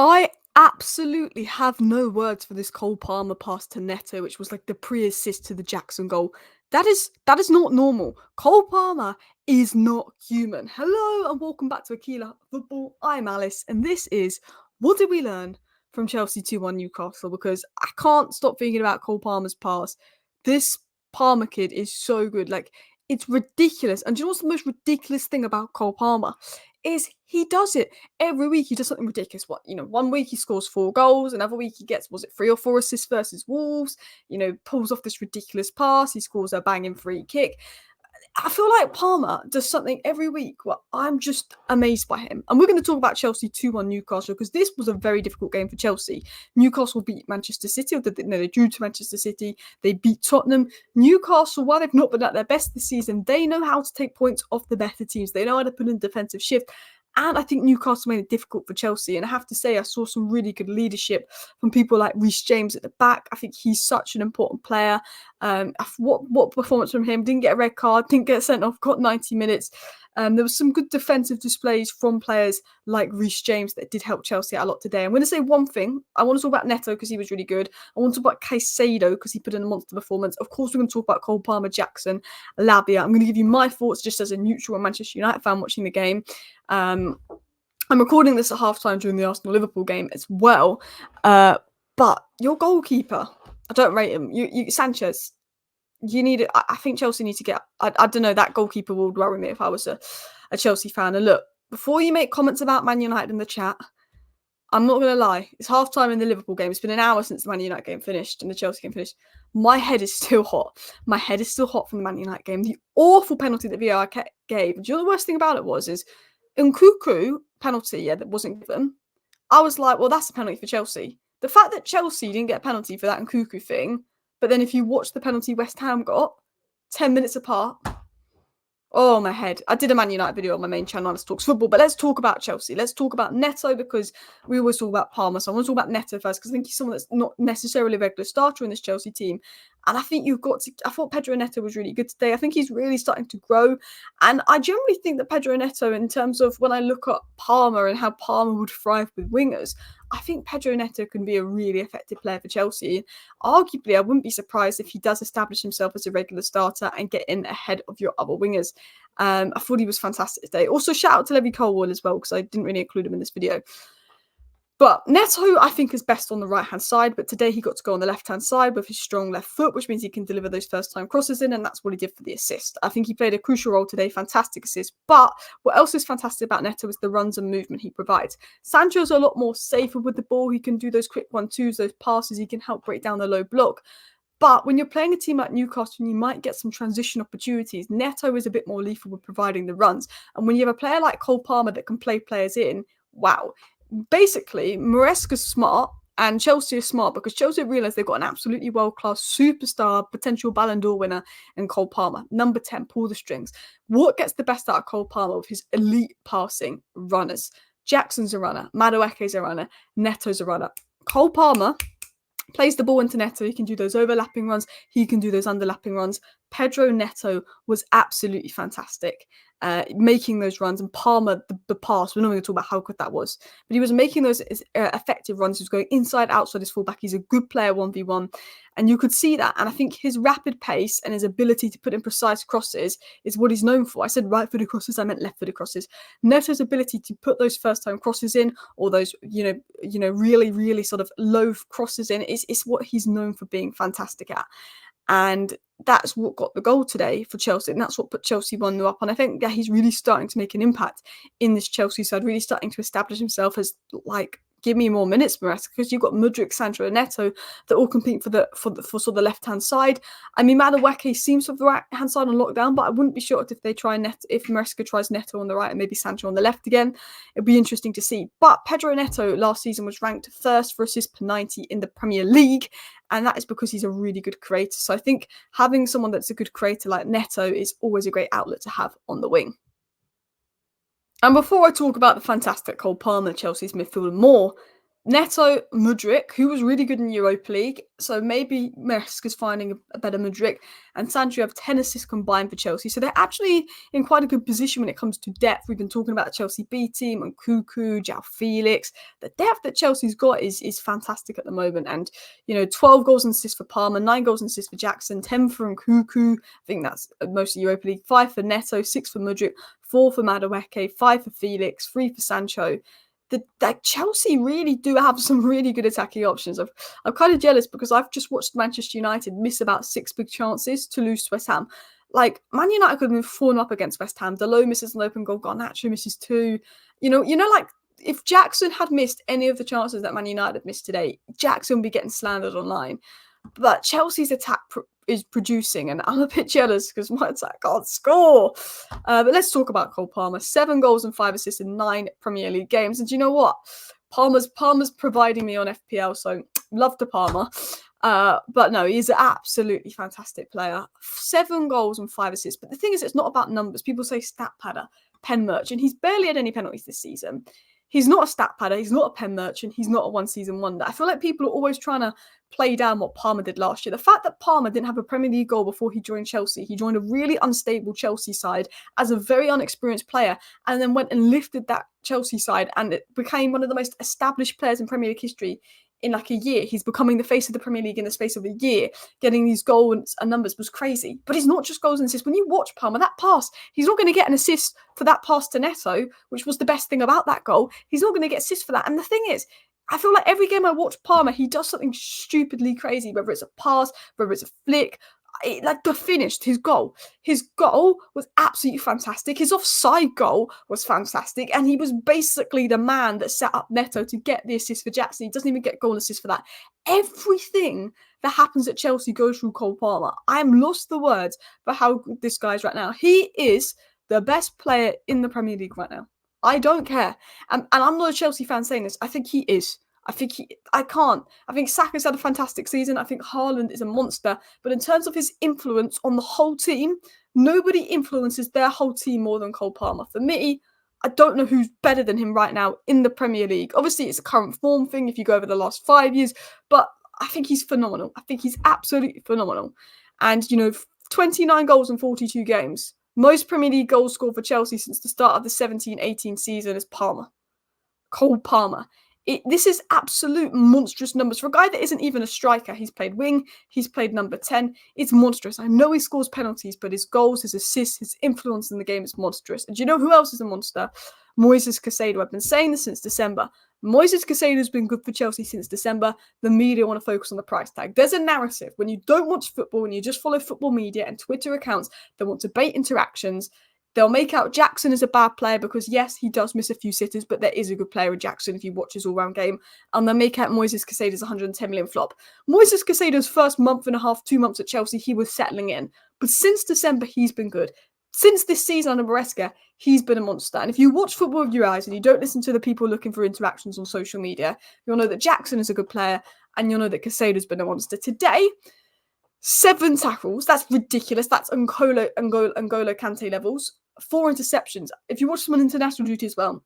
I absolutely have no words for this Cole Palmer pass to Neto, which was like the pre-assist to the Jackson goal. That is not normal. Cole Palmer is not human. Hello and welcome back to ECILA Football. I'm Alice, and this is What Did We Learn from Chelsea 2-1 Newcastle? Because I can't stop thinking about Cole Palmer's pass. This Palmer kid is so good. Like, it's ridiculous. And do you know what's the most ridiculous thing about Cole Palmer? Is he does it every week. He does something ridiculous. One week he scores 4 goals, another week he gets, was it 3 or 4 assists versus Wolves? Pulls off this ridiculous pass. He scores a banging free kick. I feel like Palmer does something every week where I'm just amazed by him. And we're going to talk about Chelsea 2-1 Newcastle because this was a very difficult game for Chelsea. Newcastle beat Manchester City, they drew to Manchester City. They beat Tottenham. Newcastle, while they've not been at their best this season, they know how to take points off the better teams. They know how to put in defensive shift. And I think Newcastle made it difficult for Chelsea. And I have to say, I saw some really good leadership from people like Reece James at the back. I think he's such an important player. What performance from him? Didn't get a red card, didn't get sent off, got 90 minutes. There was some good defensive displays from players like Reece James that did help Chelsea out a lot today. I'm going to say one thing. I want to talk about Neto because he was really good. I want to talk about Caicedo because he put in a monster performance. Of course, we're going to talk about Cole Palmer, Jackson, Lavia. I'm going to give you my thoughts just as a neutral Manchester United fan watching the game. I'm recording this at halftime during the Arsenal-Liverpool game as well. But your goalkeeper, I don't rate him. Sanchez, you need it. I think Chelsea need to get. I don't know. That goalkeeper would worry me if I was a Chelsea fan. And look, before you make comments about Man United in the chat, I'm not going to lie. It's half-time in the Liverpool game. It's been an hour since the Man United game finished and the Chelsea game finished. My head is still hot. My head is still hot from the Man United game. The awful penalty that VAR gave. Do you know the worst thing about it was? Is Nkunku penalty, that wasn't given. I was like, well, that's a penalty for Chelsea. The fact that Chelsea didn't get a penalty for that Nkunku thing, but then if you watch the penalty West Ham got, 10 minutes apart, oh, my head. I did a Man United video on my main channel, Alice Talks Football, but let's talk about Chelsea. Let's talk about Neto because we always talk about Palmer. So I want to talk about Neto first because I think he's someone that's not necessarily a regular starter in this Chelsea team. And I think I thought Pedro Neto was really good today. I think he's really starting to grow. And I generally think that Pedro Neto, in terms of when I look at Palmer and how Palmer would thrive with wingers, I think Pedro Neto can be a really effective player for Chelsea. Arguably, I wouldn't be surprised if he does establish himself as a regular starter and get in ahead of your other wingers. I thought he was fantastic today. Also, shout out to Levi Colwill as well, because I didn't really include him in this video. But Neto, I think, is best on the right-hand side, but today he got to go on the left-hand side with his strong left foot, which means he can deliver those first-time crosses in, and that's what he did for the assist. I think he played a crucial role today, fantastic assist. But what else is fantastic about Neto is the runs and movement he provides. Sancho's a lot more safer with the ball. He can do those quick 1-2s, those passes. He can help break down the low block. But when you're playing a team like Newcastle, you might get some transition opportunities. Neto is a bit more lethal with providing the runs. And when you have a player like Cole Palmer that can play players in, wow. Basically, Maresca's smart and Chelsea is smart because Chelsea realised they've got an absolutely world-class superstar, potential Ballon d'Or winner in Cole Palmer. Number 10, pull the strings. What gets the best out of Cole Palmer with his elite passing runners? Jackson's a runner. Madueke's a runner. Neto's a runner. Cole Palmer plays the ball into Neto. He can do those overlapping runs. He can do those underlapping runs. Pedro Neto was absolutely fantastic, making those runs. And Palmer, the pass, we're not going to talk about how good that was, but he was making those effective runs. He was going inside, outside his fullback. He's a good player 1v1. And you could see that. And I think his rapid pace and his ability to put in precise crosses is what he's known for. I said right-footed crosses, I meant left-footed crosses. Neto's ability to put those first-time crosses in, or those, really, really sort of low crosses in, is what he's known for being fantastic at. And that's what got the goal today for Chelsea. And that's what put Chelsea 1-0 up. And I think he's really starting to make an impact in this Chelsea side, really starting to establish himself as, like, give me more minutes, Maresca, because you've got Mudryk, Sancho, and Neto that all compete for sort of the left-hand side. I mean, Madueke seems to have the right-hand side on lockdown, but I wouldn't be shocked if if Maresca tries Neto on the right and maybe Sancho on the left again. It'd be interesting to see. But Pedro Neto last season was ranked first for assists per 90 in the Premier League, and that is because he's a really good creator. So I think having someone that's a good creator like Neto is always a great outlet to have on the wing. And before I talk about the fantastic Cole Palmer, Chelsea's midfielder, more, Neto, Mudryk, who was really good in Europa League, so maybe Maresca is finding a better Mudryk, and Sancho have 10 assists combined for Chelsea. So they're actually in quite a good position when it comes to depth. We've been talking about the Chelsea B team and Cuckoo, João Felix. The depth that Chelsea's got is fantastic at the moment. And, 12 goals and assists for Palmer, 9 goals and assists for Jackson, 10 for Cuckoo. I think that's mostly Europa League. 5 for Neto, 6 for Mudryk, 4 for Madueke, 5 for Felix, 3 for Sancho. Chelsea really do have some really good attacking options. I'm kind of jealous because I've just watched Manchester United miss about 6 big chances to lose to West Ham. Like, Man United could have been 4-0 up against West Ham. Dalot misses an open goal. Garnacho misses 2. Like, if Jackson had missed any of the chances that Man United missed today, Jackson would be getting slandered online. But Chelsea's attack is producing, and I'm a bit jealous because my attack can't score. But let's talk about Cole Palmer. 7 goals and 5 assists in 9 Premier League games. And do you know what? Palmer's providing me on FPL, so love to Palmer. But no, he's an absolutely fantastic player. 7 goals and 5 assists. But the thing is, it's not about numbers. People say stat padder, pen merchant. He's barely had any penalties this season. He's not a stat padder. He's not a pen merchant. He's not a one-season wonder. I feel like people are always trying to play down what Palmer did last year. The fact that Palmer didn't have a Premier League goal before he joined Chelsea, he joined a really unstable Chelsea side as a very unexperienced player, and then went and lifted that Chelsea side, and it became one of the most established players in Premier League history in like a year. He's becoming the face of the Premier League in the space of a year. Getting these goals and numbers was crazy. But it's not just goals and assists. When you watch Palmer, that pass, he's not going to get an assist for that pass to Neto, which was the best thing about that goal. He's not going to get assists for that. And the thing is, I feel like every game I watch Palmer, he does something stupidly crazy, whether it's a pass, whether it's a flick, like the finish, his goal was absolutely fantastic. His offside goal was fantastic, and he was basically the man that set up Neto to get the assist for Jackson. He doesn't even get goal assist for that. Everything that happens at Chelsea goes through Cole Palmer. I am lost for words for how good this guy is right now. He is the best player in the Premier League right now. I don't care, and I'm not a Chelsea fan saying this. I think he is. I think Saka's had a fantastic season. I think Haaland is a monster. But in terms of his influence on the whole team, nobody influences their whole team more than Cole Palmer. For me, I don't know who's better than him right now in the Premier League. Obviously, it's a current form thing if you go over the last 5 years. But I think he's phenomenal. I think he's absolutely phenomenal. And, 29 goals in 42 games. Most Premier League goals scored for Chelsea since the start of the 17-18 season is Palmer. Cole Palmer. This is absolute monstrous numbers. For a guy that isn't even a striker, he's played wing, he's played number 10. It's monstrous. I know he scores penalties, but his goals, his assists, his influence in the game is monstrous. And do you know who else is a monster? Moises Caicedo. I've been saying this since December. Moises Caicedo has been good for Chelsea since December. The media want to focus on the price tag. There's a narrative. When you don't watch football and you just follow football media and Twitter accounts that want debate interactions, they'll make out Jackson as a bad player because, yes, he does miss a few sitters, but there is a good player in Jackson if you watch his all-round game. And they'll make out Moises Caicedo's 110 million flop. Moises Caicedo's first month and a half, 2 months at Chelsea, he was settling in. But since December, he's been good. Since this season under Maresca, he's been a monster. And if you watch football with your eyes and you don't listen to the people looking for interactions on social media, you'll know that Jackson is a good player and you'll know that Caicedo's been a monster. Today, 7 tackles. That's ridiculous. That's N'Golo Kante levels. 4 interceptions. If you watch him on international duty as well,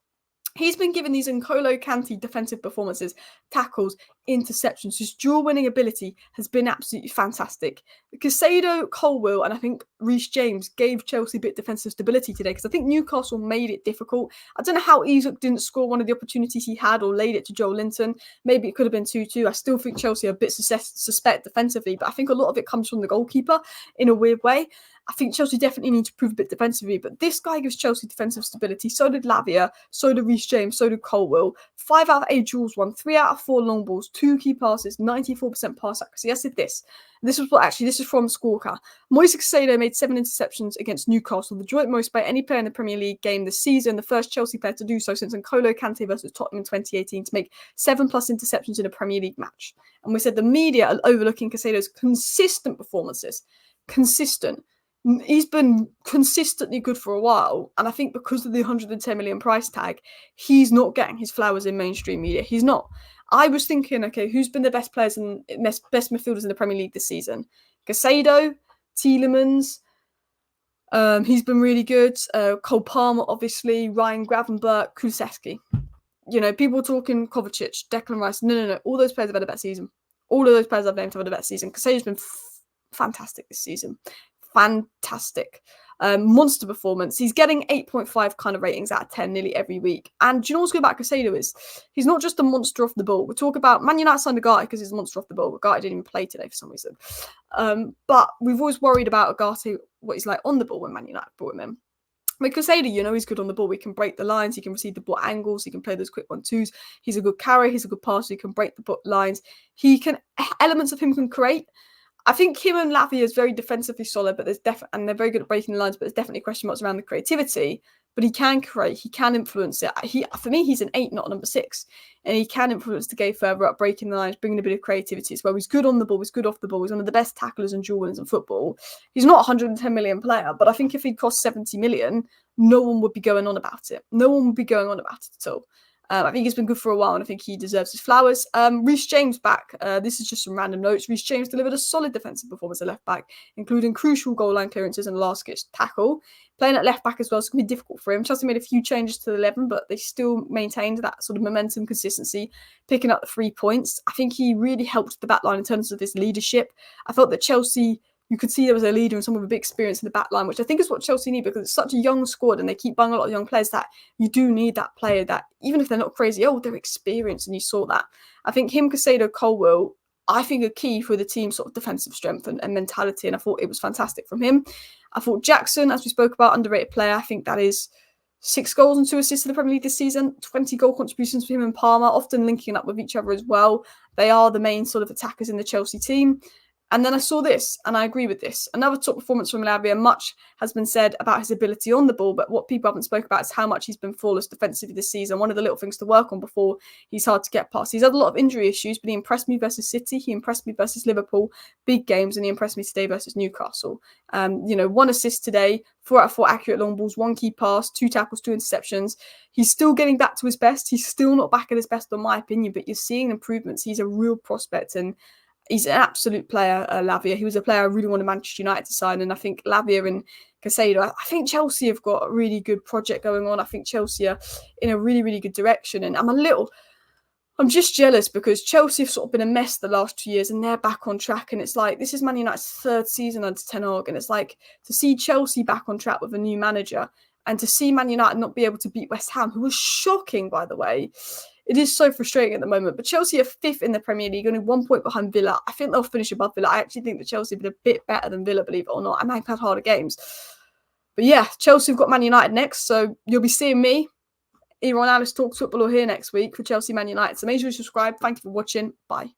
he's been given these N'Golo Kante defensive performances, tackles, interceptions. His dual-winning ability has been absolutely fantastic. Caicedo, Colwill, and I think Reece James gave Chelsea a bit of defensive stability today because I think Newcastle made it difficult. I don't know how Isak didn't score one of the opportunities he had or laid it to Joel Linton. Maybe it could have been 2-2. I still think Chelsea are a bit suspect defensively, but I think a lot of it comes from the goalkeeper in a weird way. I think Chelsea definitely need to prove a bit defensively, but this guy gives Chelsea defensive stability. So did Lavia, so did Reece James, so did Colwill. 5 out of 8 duels won, 3 out of 4 long balls, 2 key passes, 94% pass accuracy. I said this. This is from Squawker. Moises Caicedo made 7 interceptions against Newcastle, the joint most by any player in the Premier League game this season, the first Chelsea player to do so since N'Golo Kante versus Tottenham in 2018 to make 7+ interceptions in a Premier League match. And we said the media are overlooking Caicedo's consistent performances. Consistent. He's been consistently good for a while, and I think because of the 110 million price tag, he's not getting his flowers in mainstream media. He's not. I was thinking, okay, who's been the best players and best midfielders in the Premier League this season? Caicedo, Tielemans, he's been really good. Cole Palmer, obviously, Ryan Gravenberch, Kulusevski. You know, people talking Kovacic, Declan Rice. No. All those players have had a better season. All of those players I've named have had a better season. Caicedo's been fantastic this season. Fantastic. Monster performance. He's getting 8.5 kind of ratings out of 10 nearly every week. And do you know what's good about Caicedo is he's not just a monster off the ball. We talk about Man United signed Ugarte because he's a monster off the ball. Ugarte didn't even play today for some reason. But we've always worried about Ugarte, what he's like on the ball when Man United brought him in. But Caicedo, you know, he's good on the ball. He can break the lines. He can receive the ball angles. He can play those quick 1-2s. He's a good carrier. He's a good passer. He can break the lines. Elements of him can create. I think him and Lavia is very defensively solid, but and they're very good at breaking the lines, but there's definitely question marks around the creativity. But he can create, he can influence it. For me, he's an 8, not a number 6. And he can influence the game further up, breaking the lines, bringing a bit of creativity as well. He's good on the ball, he's good off the ball. He's one of the best tacklers and duel winners in football. He's not a 110 million player, but I think if he'd cost 70 million, no one would be going on about it. No one would be going on about it at all. I think he's been good for a while, and I think he deserves his flowers. Reece James back. This is just some random notes. Reece James delivered a solid defensive performance at left back, including crucial goal line clearances and last-ditch tackle. Playing at left back as well is going to be difficult for him. Chelsea made a few changes to the 11, but they still maintained that sort of momentum, consistency, picking up the 3 points. I think he really helped the back line in terms of his leadership. I felt that Chelsea, you could see there was a leader and someone with a big experience in the back line, which I think is what Chelsea need because it's such a young squad and they keep buying a lot of young players that you do need that player that, even if they're not crazy, they're experienced, and you saw that. I think him, Caicedo, Colwill, I think are key for the team's sort of defensive strength and mentality, and I thought it was fantastic from him. I thought Jackson, as we spoke about, underrated player. I think that is 6 goals and 2 assists in the Premier League this season, 20 goal contributions for him and Palmer, often linking up with each other as well. They are the main sort of attackers in the Chelsea team. And then I saw this, and I agree with this. Another top performance from Lavia. Much has been said about his ability on the ball, but what people haven't spoken about is how much he's been flawless defensively this season. One of the little things to work on before he's hard to get past. He's had a lot of injury issues, but he impressed me versus City. He impressed me versus Liverpool, big games, and he impressed me today versus Newcastle. 1 assist today, 4 out of 4 accurate long balls, 1 key pass, 2 tackles, 2 interceptions. He's still getting back to his best. He's still not back at his best, in my opinion, but you're seeing improvements. He's a real prospect, and he's an absolute player, Lavia. He was a player I really wanted Manchester United to sign, and I think Lavia and Caicedo, I think Chelsea have got a really good project going on. I think Chelsea are in a really, really good direction, and I'm just jealous because Chelsea have sort of been a mess the last 2 years and they're back on track, and it's like, this is Man United's 3rd season under Ten Hag, and it's like to see Chelsea back on track with a new manager and to see Man United not be able to beat West Ham, who was shocking, by the way. It is so frustrating at the moment. But Chelsea are 5th in the Premier League, only 1 point behind Villa. I think they'll finish above Villa. I actually think that Chelsea have been a bit better than Villa, believe it or not. And they've had harder games. But yeah, Chelsea have got Man United next. So you'll be seeing me either on Alice Talks Football or here next week for Chelsea Man United. So make sure you subscribe. Thank you for watching. Bye.